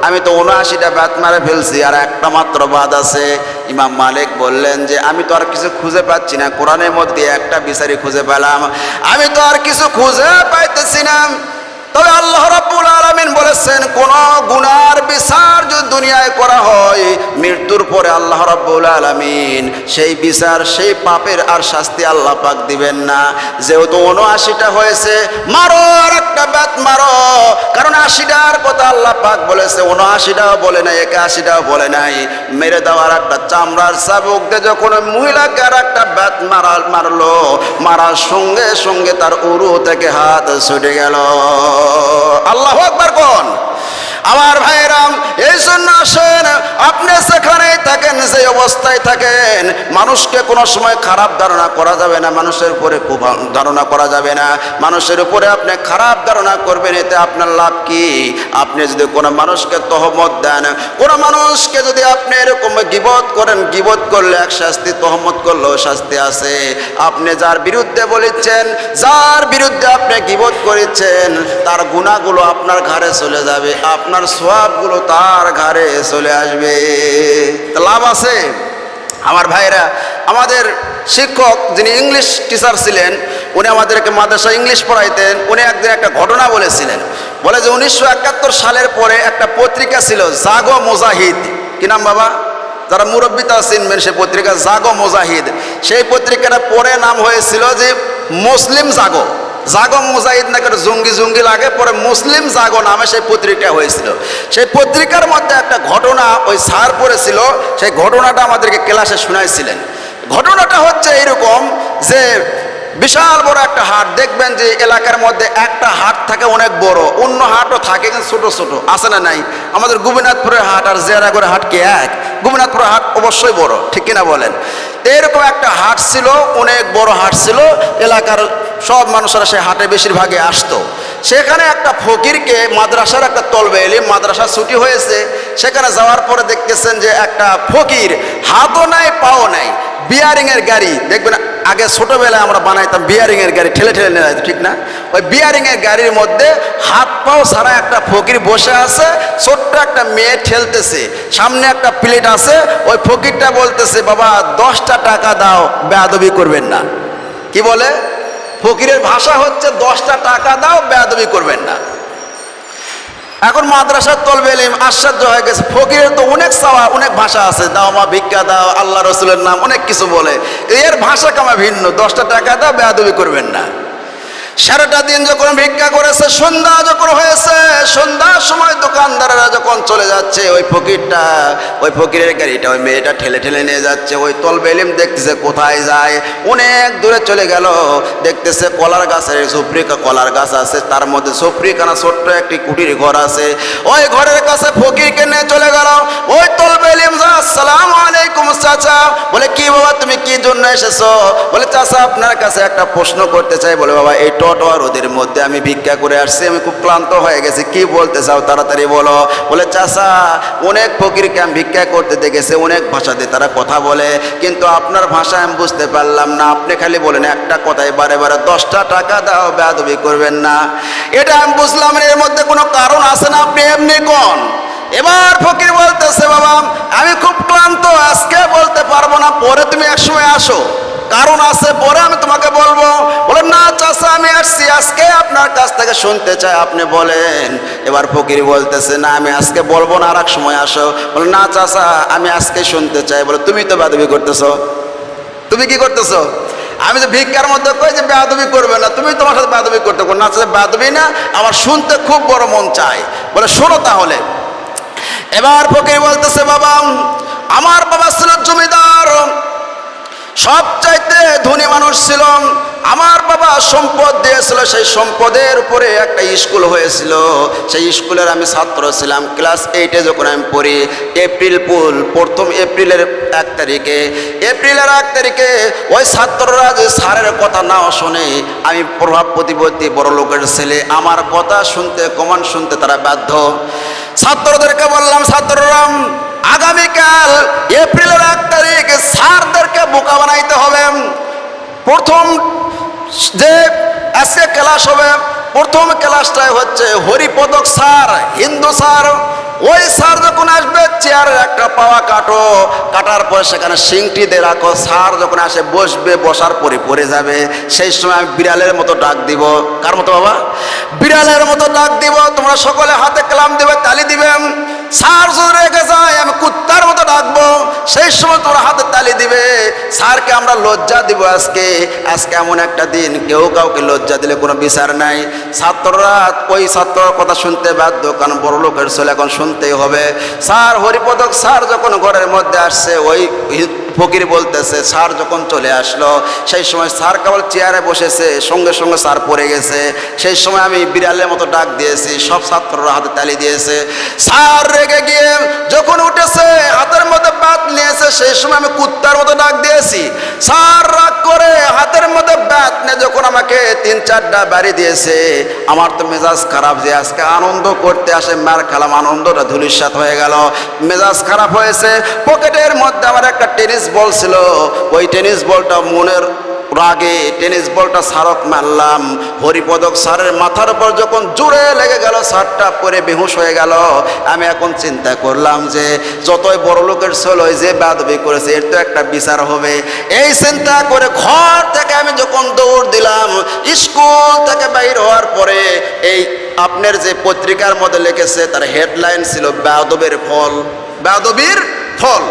আমি তো 79টা ব্যাত মারে ফেলছি, আর একটা মাত্র বাদ আছে। ইমাম মালিক বললেন যে আমি তো আর কিছু খুঁজে পাচ্ছি না, কোরআনের মধ্যে একটা বিচারি খুঁজে পেলাম, আমি তো আর কিছু খুঁজে পাইতেছি না। তবে আল্লাহ রাব্বুল আলামিন বলেছেন, কোন গুনার বিচার যদি দুনিয়ায় করা হয়, মৃত্যুর পরে আল্লাহ রাব্বুল আলামিন সেই বিচার, সেই পাপের আর শাস্তি আল্লাহ পাক দিবেন না। যেহেতু 79টা হয়েছে, মারো, আর একটা ব্যাত মারো। কারণ 80টার কথা আল্লাহ পাক বলেছে, 79টাও বলে নাই, 81টাও বলে নাই। মেরে দেওয়ার একটা চামড়ার চাবুক দিয়ে যখন মহিলাকে আর একটা ব্যাত মারলো, মারার সঙ্গে সঙ্গে তার উরু থেকে হাত ছুটে গেল। আল্লাহু আকবার কোন! আমার ভাইরাম, এই জন্য আসেন, আপনি যেখানেই থাকেন, যে অবস্থায় থাকেন, মানুষকে কোনো সময় খারাপ ধারণা করা যাবে না, মানুষের উপরে খুব ধারণা করা যাবে না। মানুষের উপরে আপনি খারাপ ধারণা করবেন, এতে আপনার লাভ কি? আপনি যদি কোনো মানুষকে তহমত দেন, কোনো মানুষকে যদি আপনি এরকম গীবত করেন, গীবত করলে এক শাস্তি, তহমত করলেও শাস্তি আছে। আপনি যার বিরুদ্ধে বলেছেন, যার বিরুদ্ধে আপনি গীবত করেছেন, তার গুনাহগুলো আপনার ঘাড়ে চলে যাবে, আপনার সওয়াবগুলো তার ঘাড়ে চলে আসবে। লাভ আছে। আমার ভাইরা, আমাদের শিক্ষক যিনি ইংলিশ টিচার ছিলেন, উনি আমাদেরকে মাদ্রাসা ইংলিশ পড়াইতেন। উনি একদিন একটা ঘটনা বলেছিলেন। বলে যে 1971 সালের পরে একটা পত্রিকা ছিল, জাগো মুজাহিদ। কি নাম বাবা? যারা মুরব্বী তারা চিনবেন সেই পত্রিকা, জাগো মুজাহিদ। সেই পত্রিকাটা পরে নাম হয়েছিল যে মুসলিম জাগো। জাগো মুজাহিদ নাকি জঙ্গি জঙ্গি লাগে, পরে মুসলিম জাগো নামে সেই পত্রিকা হয়েছিল। সেই পত্রিকার মধ্যে একটা ঘটনা ওই স্যার পড়েছিল, সেই ঘটনাটা আমাদেরকে ক্লাসে শোনাইছিলেন। ঘটনাটা হচ্ছে এরকম যে বিশাল বড় একটা হাট, দেখবেন যে এলাকার মধ্যে একটা হাট থাকে অনেক বড়, অন্য হাটও থাকে কিন্তু ছোট ছোট, আছে না নাই? আমাদের গোপীনাথপুরের হাট আর জিয়ারাগড়ের হাট কি এক? গোপীনাথপুরের হাট অবশ্যই বড়, ঠিক কিনা বলেন? এরকম একটা হাট ছিল, অনেক বড় হাট ছিল, এলাকার সব মানুষেরা সেই হাটে বেশিরভাগে আসতো। সেখানে একটা ফকিরকে, মাদ্রাসার একটা তলবে এলিম, মাদ্রাসা ছুটি হয়েছে, সেখানে যাওয়ার পরে দেখতেছেন যে একটা ফকির, হাতও নাই পাও নাই, বিয়ারিংয়ের গাড়ি, দেখবেন আগে ছোটবেলায় আমরা বানাইতাম বিয়ারিংয়ের গাড়ি, ঠেলে ঠেলে নিয়ে যেত, ঠিক না? ওই বিয়ারিংয়ের গাড়ির মধ্যে হাত পাও ছাড়া একটা ফকির বসে আছে, ছোট্ট একটা মেয়ে ঠেলতেছে, সামনে একটা প্লেট আছে। ওই ফকিরটা বলতেছে, বাবা 10টা টাকা দাও, বেয়াদবি করবেন না। কি বলে? ফকিরের ভাষা হচ্ছে 10টা টাকা দাও, বেয়াদবি করবেন না। এখন মাদ্রাসার তলবে এলিম আশ্চর্য হয়ে গেছে, ফকিরের তো অনেক চাওয়া, অনেক ভাষা আছে, দাও মা ভিক্ষা দাও, আল্লাহ রসুলের নাম, অনেক কিছু বলে, এর ভাষা কামা ভিন্ন, 10টা টাকা দাও, বেয়াদবি করবেন না। সারাটা দিন যখন ভিক্ষা করেছে, সন্ধ্যা যখন হয়েছে, সন্ধ্যার সময় দোকানদারেরা যখন চলে যাচ্ছে, ওই ফকিরটা, ওই ফকিরের গাড়িটা ওই মেয়েটা ঠেলে ঠেলে নিয়ে যাচ্ছে। ওই তলবে এলিম দেখতেছে কোথায় যায়, অনেক দূরে চলে গেল, দেখতেছে কলার গাছের সুপ্রিকা কলার গাছ আছে, তার মধ্যে সুপ্রিকানা ছোট্ট একটি কুটির ঘর আছে। ওই ঘরের কাছে ফকিরকে নিয়ে চলে গেল। ওই তলবে এলিম, আসসালামু আলাইকুম চাচা। বলে কি বাবা, তুমি কি জন্য এসেছো? বলে চাচা আপনার কাছে একটা প্রশ্ন করতে চাই। বলে বাবা, এই টোটোয়া রোদের মধ্যে আমি ভিক্ষা করে আসছি, আমি খুব ক্লান্ত হয়ে গেছি, কি বলতে চাও তাড়াতাড়ি বলো। বলে চাচা, অনেক ফকিরকে আমি ভিক্ষা করতে দেখেছি, অনেক ভাষাতে তারা কথা বলে, কিন্তু আপনার ভাষা আমি বুঝতে পারলাম না, আপনি খালি বলেন একটা কথাই বারে বারে 10টা টাকা দাও, বেয়াদবি করবেন না। এটা আমি বুঝলাম, এর মধ্যে কোনো কারণ আছে না, আপনি এমনি কোন। এবার ফকির বলতেছে, বাবা আমি খুব ক্লান্ত, আজকে বলতে পারবো না, পরে তুমি একসময় আসো, কারণ আছে, পরে আমি তোমাকে বলবো। বলে না চাচা, আমি আসছি, আজকে আপনার কাছ থেকে শুনতে চাই, আপনি বলেন। এবার ফকির বলতেছে, না আমি আজকে বলবো না, আর এক সময় আসো। বলে না চাচা, আমি আজকে শুনতে চাই। বলে তুমি তো বেয়াদবি করতেছো, তুমি কি করতেছো? আমি যে ভিক্ষার মধ্যে কই যে বেয়াদবি করবে না, তুমি তোমার সাথে বেয়াদবি করতে পারো না, বেয়াদবি না, আমার শুনতে খুব বড় মন চায়। বলে শোনো তাহলে। এবার ফকির বলতেছে, বাবা আমার বাবা ছিল জমিদার, সবচাইতে ধনী মানুষ ছিল। আমার বাবা সম্পদ দিয়েছিল, সেই সম্পদের উপরে একটা স্কুল হয়েছিল। সেই স্কুলের আমি ছাত্র ছিলাম, ক্লাস 8-এ যখন আমি পড়ি। প্রথম এপ্রিলের 1 তারিখে, এপ্রিলের 1 তারিখে ওই ছাত্ররা যে স্যারের কথা না শোনে, আমি প্রভাব প্রতিপত্তি বড় লোকের ছেলে, আমার কথা শুনতে কমান শুনতে তারা বাধ্য। ছাত্রদেরকে বললাম, ছাত্ররা আগামীকাল এপ্রিলের 1 তারিখ স্যারদেরকে বোকা বানাইতে হবে। প্রথম যে আজকে ক্লাস হবে, প্রথম ক্লাসটাই হচ্ছে হরিপদক স্যার, হিন্দু স্যার। ওই স্যার যখন আসবে চেয়ারের একটা পাওয়া কাটো, কাটার পর সেখানে সিংটি দিয়ে রাখো। স্যার যখন আসে বসবে, বসার পরে পড়ে যাবে। সেই সময় আমি বিড়ালের মতো ডাক দিব। কার মতো বাবা? বিড়ালের মতো ডাক দিব। তোমরা সকলে হাতে কালাম দেবে, তালি দিবেন। স্যার যদি রেখে যায় আমি কুত্তার মতো ডাকবো, সেই সময় তোমরা হাতে তালি দিবে। স্যারকে আমরা লজ্জা দিব। আজকে এমন একটা দিন, কেউ কাউকে লজ্জা দিলে কোনো বিচার নাই। ছাত্ররা ওই ছাত্রর কথা শুনতে বাধ্য, কারণ বড় লোকের ছেলে এখন শুনতেই হবে। স্যার হরিপদক স্যার যখন ঘরের মধ্যে আসছে, ওই ফকির বলতেছে, স্যার যখন চলে আসলো, সেই সময় স্যার কেবল চেয়ারে বসেছে, সঙ্গে সঙ্গে স্যার পড়ে গেছে। সেই সময় আমি বিড়ালের মতো ডাক দিয়েছি, সব ছাত্ররা হাতে তালি দিয়েছে। স্যার রেগে গিয়ে যখন উঠেছে, হাতের মধ্যে ব্যাট নিয়েছে, সেই সময় আমি কুত্তার মতো ডাক দিয়েছি। স্যার রাগ করে হাতের মধ্যে ব্যাট নিয়ে যখন আমাকে 3-4টা বাড়ি দিয়েছে, আমার তো মেজাজ খারাপ, যে আজকে আনন্দ করতে আসে মার খেলাম, আনন্দটা ধূলিসাৎ হয়ে গেল, মেজাজ খারাপ হয়েছে। পকেটের মধ্যে আমার একটা টেনিস বল ছিল, ওই টেনিস বলটা মনের রাগে টেনিস বলটা স্যারক মারলাম। হরিপদক স্যারের মাথার উপর যখন জোরে লেগে গেল, স্যারটা পরে বেহুশ হয়ে গেল। আমি এখন চিন্তা করলাম যে যতই বড় লোকের ছেলে ওই যে বেয়াদবি করেছে, এর তো একটা বিচার হবে। এই চিন্তা করে ঘর থেকে আমি যখন দৌড় দিলাম, স্কুল থেকে বাইর হওয়ার পরে এই আপনার যে পত্রিকার মধ্যে লিখেছে, তার হেডলাইন ছিল বেয়াদবের ফল, বেয়াদবির ফল।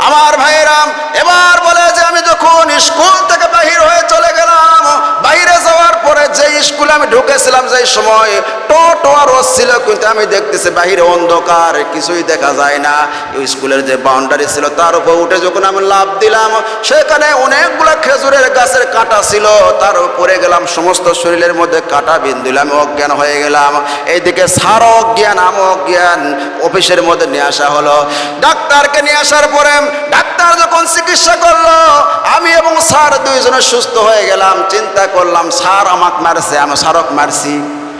আমার ভাইয়েরা এবার বলে যে আমি যখন স্কুল থেকে বাহির হয়ে চলে গেলাম, বাইরে যাওয়ার পরে যে স্কুলে আমি ঢুকেছিলাম, যে সময় টোটো আর ছিল, কিন্তু আমি দেখতেছি বাহিরে অন্ধকার, কিছুই দেখা যায় না। ওই স্কুলের যে বাউন্ডারি ছিল তার উপর উঠে যখন আমি লাফ দিলাম, সেখানে অনেকগুলো খেজুরের গাছের কাঁটা ছিল, তার উপরে গেলাম, সমস্ত শরীরের মধ্যে কাঁটা বিন্দু, আমি অজ্ঞান হয়ে গেলাম। এইদিকে স্যার অজ্ঞান, আমি অজ্ঞান। অফিসের মধ্যে নিয়ে আসা হলো, ডাক্তারকে নিয়ে আসার পরে ডাক্তার যখন চিকিৎসা করলো, আমি এবং স্যার দুইজনে সুস্থ হয়ে গেলাম। চিন্তা করলাম স্যার আমাকে মারছে, আমি স্যারক মারছি,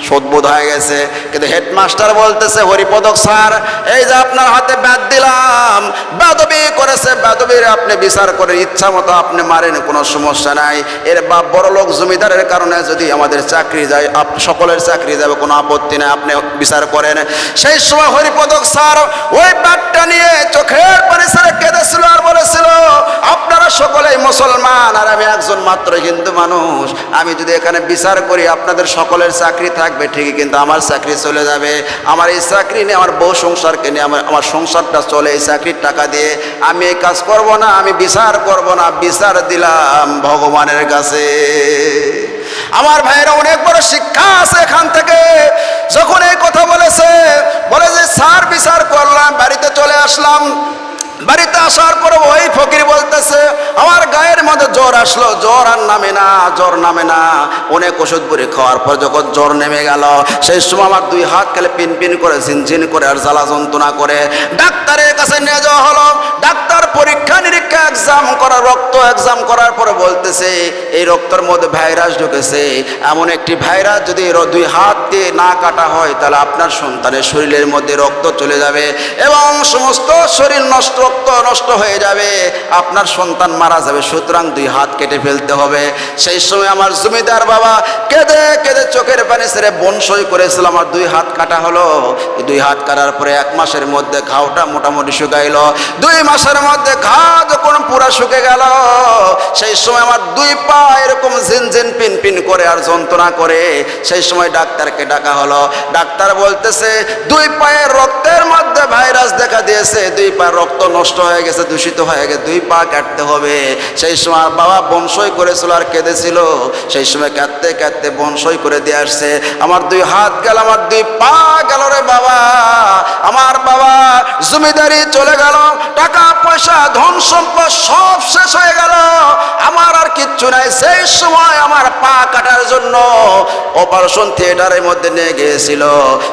শোধবোধ হয়ে গেছে। কিন্তু হেডমাস্টার বলতেছে, হরিপদক স্যার এই যে আপনার হাতে ব্যাট দিলাম, বেয়াদবি করেছে, বেয়াদবির আপনি বিচার করেন, ইচ্ছা মতো আপনি মারেন, কোনো সমস্যা নাই। এর বাপ বড় লোক জমিদারের কারণে যদি আমাদের চাকরি যায়, সকলের চাকরি যাবে, কোনো আপত্তি নাই, আপনি বিচার করেন। সেই সময় হরিপদক স্যার ওই ব্যাটটা নিয়ে চোখের পানি ছেড়ে কেঁদেছিল আর বলেছিল, আপনারা সকলেই মুসলমান আর আমি একজন মাত্র হিন্দু মানুষ, আমি যদি এখানে বিচার করি আপনাদের সকলের চাকরি থাকবে ঠিকই, কিন্তু আমার চাকরি চলে যাবে। আমার এই চাকরি নিয়ে, আমার বউ সংসারকে নিয়ে আমার সংসারটা চলে, এই চাকরির টাকা দিয়ে আমি এই কাজ করব না, আমি বিচার করব না। বিচার দিলাম ভগবানের কাছে। আমার ভাইয়েরা অনেক বড় শিক্ষা আছে এখান থেকে। যখন এই কথা বলেছে, বলে যে স্যার বিচার করলাম, বাড়িতে চলে আসলাম। বাড়িতে আসার পরে ওই ফকির বলতেছে, আমার গায়ের মধ্যে জ্বর আসলো, জ্বর আর নামে না, জ্বর নামে না। অনেক ওষুধ বুড়ি খাওয়ার পর যখন জ্বর নেমে গেল, সেই সময় আমার 2 হাত খেলে পিন পিন করে, ঝিনঝিন করে আর জ্বালা যন্ত্রণা করে ডাক্তারের কাছে নিয়ে যাওয়া হলো। ডাক্তার পরীক্ষা নিরীক্ষা এক্সাম করা, রক্ত এক্সাম করার পরে বলতেছে, এই রক্তের মধ্যে ভাইরাস ঢুকেছে। এমন একটি ভাইরাস যদি 2 হাত দিয়ে না কাটা হয়, তাহলে আপনার সন্তানের শরীরের মধ্যে রক্ত চলে যাবে এবং সমস্ত শরীর নষ্ট, রক্ত নষ্ট হয়ে যাবে, আপনার সন্তান মারা যাবে। সুতরাং 2 হাত কেটে ফেলতে হবে। সেই সময় আমার জমিদার বাবা কেঁদে কেঁদে চোখের পানি ছেড়ে বনসই করেছিল। আমার 2 হাত কাটা হলো। 2 হাত কাটার পরে 1 মাসের মধ্যে ঘাওটা মোটামুটি শুকাইল। 2 মাসের মধ্যে ঘা যখন পুরা গুলা শুকে গেল। সেই সময় আমার দুই পা এরকম ঝিনঝিন পিন পিন করে আর যন্ত্রণা করে। সেই সময় ডাক্তারকে ডাকা হলো। ডাক্তার বলতেছে দুই পায়ের রক্তের মধ্যে ভাইরাস দেখা দিয়েছে, দুই পায়ের রক্ত নষ্ট হয়ে গেছে, দূষিত হয়ে গেছে, দুই পা কাটতে হবে। সেই সময় বাবা বনসই করেছিল আর কেঁদেছিল। সেই সময় কাঁদতে কাঁদতে বনসই করে দিয়ে আসছে। আমার দুই হাত গেল, আমার দুই পা গেল রে বাবা। আমার বাবা জমিদারি চলে গেল, টাকা পয়সা ধন সম্পদ সব শেষ হয়ে গেল, আমার আর কিচ্ছু নাই। সেই সময় আমার পা কাটার জন্য অপারেশন থিয়েটারের মধ্যে নিয়ে গিয়েছিল।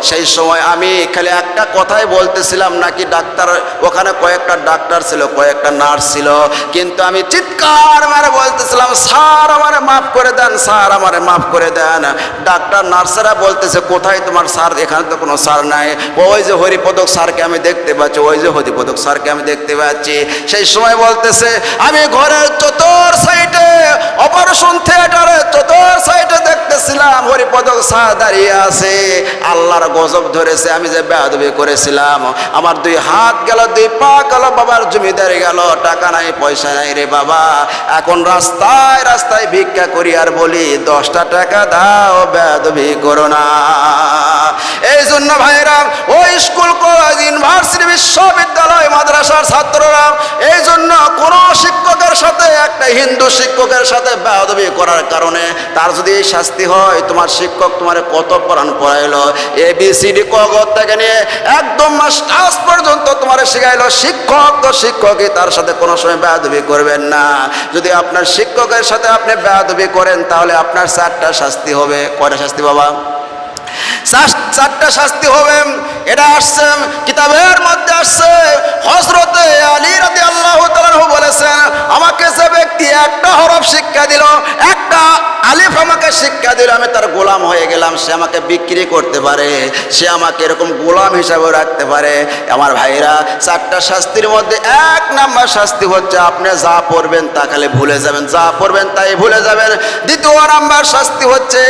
সেই সময় আমি খালি একটা কথাই বলতেছিলাম, নাকি ডাক্তার ওখানে কয়েকটা ডাক্তার ছিল, কয়েকটা নার্স ছিল, কিন্তু আমি চিৎকার মারে বলতেছিলাম স্যার আমারে মাফ করে দেন, স্যার আমারে মাফ করে দেন। ডাক্তার নার্সেরা বলতেছে কোথায় তোমার স্যার? এখানে তো কোনো স্যার নাই। ওই যে হরিপদক স্যারকে আমি দেখতে পাচ্ছি, ওই যে হরিপদক স্যারকে আমি দেখতে পাচ্ছি। সেই সময় বলতেছে আমি ঘরের চতুর সাইডে অপারেশন থিয়েটারে চতুর সাইডে দেখতেছিলাম হরিপদক স্যার দাঁড়িয়ে আছে। আল্লাহর গজব ধরেছে, আমি যে বেয়াদবি করেছিলাম। আমার দুই হাত গেল, দুই পা গেল, বাবার জমিদারি গেল, টাকা নাই পয়সা নাই রে বাবা। এখন রাস্তায় রাস্তায় ভিক্ষা করি আর বলি 10টা টাকা দাও, বেয়াদবি করো না। এই জন্য ভাইরা ওই স্কুল কলেজ ইউনিভার্সিটি বিশ্ববিদ্যালয় মাদ্রাসার ছাত্ররা এই জন্য কোন শিক্ষকের সাথে, একটা হিন্দু শিক্ষকের সাথে বেয়াদবি করার কারণে তার যদি এই শাস্তি হয়, তোমার শিক্ষক তোমার কত পড়ান পড়াইলো, ABCD ক খ থেকে নিয়ে একদম মাস্টার্স পর্যন্ত তোমার শিখাইলো, শিক্ষক তো শিক্ষকই, তার সাথে কোনো সময় বেয়াদবি করবেন না। যদি আপনার শিক্ষকের সাথে আপনি বেয়াদবি করেন তাহলে আপনার 4টা শাস্তি হবে। কয়টা শাস্তি বাবা? 4টা শাস্তি হবে। এটা আসছে কিতাবের মধ্যে আসছে। হযরতে আলী রাদিয়াল্লাহু তাআলা বলেছেন আমাকে যে ব্যক্তি একটা হরফ শিক্ষা দিল, একটা আলিফ আমাকে শিক্ষা দিল, আমি তার গোলাম হয়ে গেলাম। সে আমাকে বিক্রি করতে পারে, সে আমাকে এরকম গোলাম হিসাবে রাখতে পারে। আমার ভাইরা 4টা শাস্তির মধ্যে 1 নাম্বার শাস্তি হচ্ছে আপনি যা পড়বেন তা খালি ভুলে যাবেন, যা পড়বেন তাই ভুলে যাবেন। 2 নাম্বার শাস্তি হচ্ছে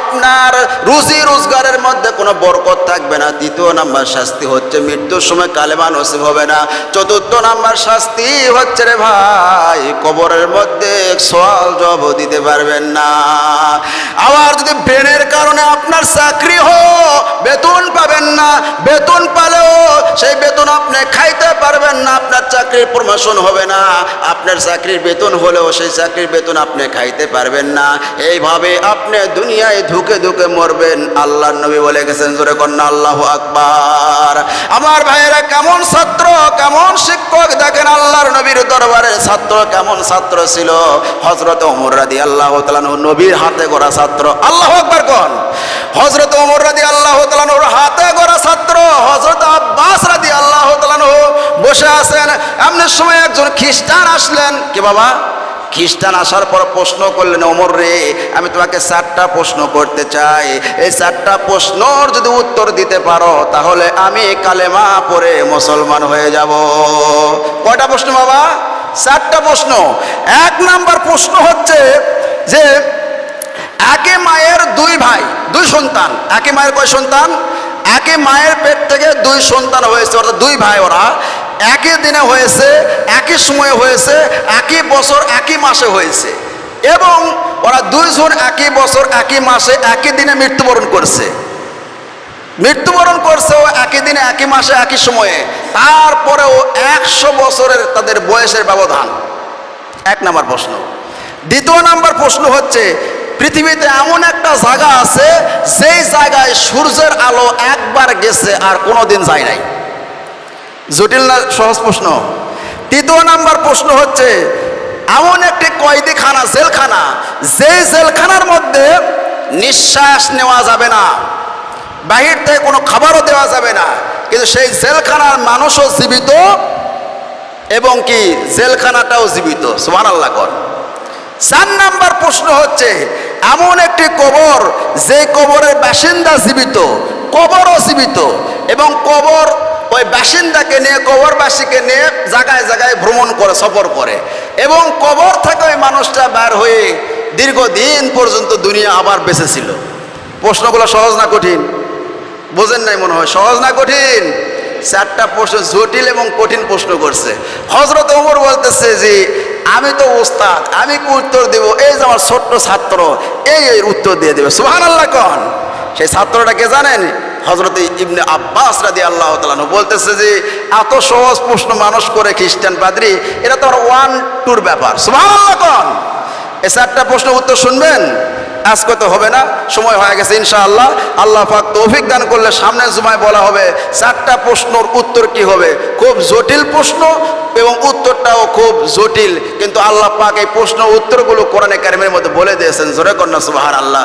আপনার রুজি রোজগারের মধ্যে কোনো বরকত থাকবে না। 3 নাম্বার শাস্তি হচ্ছে মৃত্যুর সময় কালেমা নসিব হবে না। 4 নাম্বার শাস্তি হচ্ছে রে ভাই কবরের মধ্যে সওয়াল জবাব দিতে পারবেন না। আবার যদি ব্রেনের কারণে আপনার চাকরি বেতন পাবেন না, বেতন পালেও সেই বেতন আপনি খাইতে পারবেন না, আপনার চাকরির প্রমোশন হবে না, আপনার চাকরির বেতন হলেও সেই চাকরির বেতন আপনি খাইতে পারবেন না। এইভাবে আপনি দুনিয়ায় ধুকে ধুকে মরবেন। আল্লাহর নবী বলে গেছেন, জোরে কন্যা আল্লাহু আকবার। আমার ভাইয়েরা কেমন ছাত্র, কেমন শিক্ষক দেখেন। আল্লাহর নবীর দরবারের ছাত্র কেমন ছাত্র ছিল। হযরত ওমর রাদিয়াল্লাহু তাআলা নবীর হাতে গড়া ছাত্র। আল্লাহু আকবার কোন? হযরত ওমর রাদিয়াল্লাহু তাআলার হাতে গড়া ছাত্র। হযরত আব্বাস রাদিয়াল্লাহু তাআলা বসে আছেন, এমন সময় একজন খ্রিস্টান আসলেন। কি বাবা? খ্রিস্টান আসার পর প্রশ্ন করলেন, ওমর রে আমি তোমাকে 4টা প্রশ্ন করতে চাই, এই 4টা প্রশ্নর যদি উত্তর দিতে পারো তাহলে আমি কালেমা পড়ে মুসলমান হয়ে যাব। কয়টা প্রশ্ন বাবা? 4টা প্রশ্ন। 1 নাম্বার প্রশ্ন হচ্ছে যে একই মায়ের 2 ভাই, 2 সন্তান। একই মায়ের কয় সন্তান? একই মায়ের পেট থেকে 2 সন্তান হয়েছে, অর্থাৎ 2 ভাই। ওরা একই দিনে হয়েছে, একই সময়ে হয়েছে, একই বছর একই মাসে হয়েছে, এবং ওরা 2 জন একই বছর একই মাসে একই দিনে মৃত্যুবরণ করছে। মৃত্যুবরণ করছে ও একই দিনে একই মাসে একই সময়ে, তারপরেও 100 বছরের তাদের বয়সের ব্যবধান। 1 নাম্বার প্রশ্ন। 2 নাম্বার প্রশ্ন হচ্ছে পৃথিবীতে এমন একটা জায়গা আছে যেই জায়গায় সূর্যের আলো একবার গেছে আর কোনোদিন যায় নাই। জটিল না সহজ প্রশ্ন? 3 নাম্বার প্রশ্ন হচ্ছে এমন একটি কয়েদিখানা, জেলখানা, যেই জেলখানার মধ্যে নিঃশ্বাস নেওয়া যাবে না, বাহির থেকে কোনো খাবারও দেওয়া যাবে না, কিন্তু সেই জেলখানার মানুষও জীবিত এবং কি জেলখানাটাও জীবিত। সুবহানাল্লাহ কোন? 4 নাম্বার প্রশ্ন হচ্ছে এমন একটি কবর যে কবরের বাসিন্দা জীবিত, কবরও জীবিত, এবং কবর ওই বাসিন্দাকে নিয়ে, কবরবাসীকে নিয়ে জায়গায় জায়গায় ভ্রমণ করে, সফর করে, এবং কবর থেকে ওই মানুষটা বের হয়ে দীর্ঘদিন পর্যন্ত দুনিয়া আবার বেঁচে ছিল। প্রশ্নগুলো সহজ না কঠিন? বোঝেন নাই মনে হয়? সহজ না কঠিন? চারটা প্রশ্ন জটিল এবং কঠিন প্রশ্ন করছে। হযরত ওমর বলতেছে যে আমি তো ওস্তাদ, আমি কি উত্তর দেব? এই যে আমার ছোট্ট ছাত্র এই উত্তর দিয়ে দেবে। সুবহানাল্লাহ কোন? সেই ছাত্রটা কে জানেন? হযরত ইবনে আব্বাস রাদিয়াল্লাহু তাআলা আনহু বলতেছে যে এত সহজ প্রশ্ন মানুষ করে খ্রিস্টান পাদ্রী, এটা তো আর 1-2 ব্যাপার। সুবহানাল্লাহ কোন? এই চারটা প্রশ্নের উত্তর শুনবেন? আজকে তো হবে না, সময় হয়ে গেছে। ইনশাআল্লাহ আল্লাহ পাক তৌফিক দান করলে সামনের জুমায় বলা হবে চারটা প্রশ্নের উত্তর কি হবে। খুব জটিল প্রশ্ন এবং উত্তরটাও খুব জটিল, কিন্তু আল্লাহ পাক এই প্রশ্ন উত্তরগুলো কোরআনে কারিমের মধ্যে বলে দিয়েছেন। জোরে কন্যা সুবহানাল্লাহ।